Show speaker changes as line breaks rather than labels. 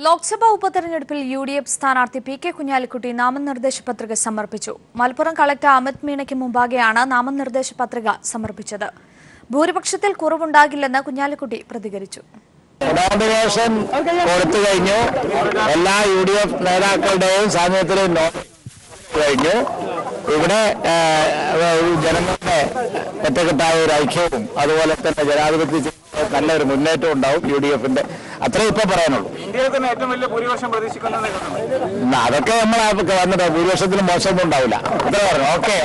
ലോക്സഭാ ഉപതെരഞ്ഞെടുപ്പിൽ യുഡിഎഫ് സ്ഥാനാർത്ഥി P K Kunhalikutty നാമനിർദ്ദേശ പത്രിക സമർപ്പിച്ചു. മലപ്പുറം കളക്ടർ അമിത് മീണയ്ക്ക് മുമ്പാകെയാണ് നാമനിർദ്ദേശ പത്രിക സമർപ്പിച്ചത്. ഭൂരിപക്ഷത്തിൽ കുറവുണ്ടാകില്ലെന്ന് കുഞ്ഞാലിക്കുട്ടി പ്രതികരിച്ചു.
നോമിനേഷൻ കൊടുത്തു കഴിഞ്ഞു. എല്ലാ യുഡിഎഫ് നേതാക്കളുടെയും സാന്നിധ്യത്തിൽ കഴിഞ്ഞു. ഇവിടെ ജനങ്ങളുടെ ഒറ്റക്കെട്ടായ ഒരു ഐക്യവും അതുപോലെ തന്നെ ജനാധിപത്യ നല്ലൊരു മുന്നേറ്റം ഉണ്ടാവും യുഡിഎഫിന്റെ. അത്രേ ഇപ്പൊ പറയാനുള്ളൂ. അതൊക്കെ നമ്മൾ വന്നിട്ട് ഭൂരിപക്ഷത്തിന് മോശമൊന്നും ഉണ്ടാവില്ല. അത്ര പറഞ്ഞു. ഓക്കെ.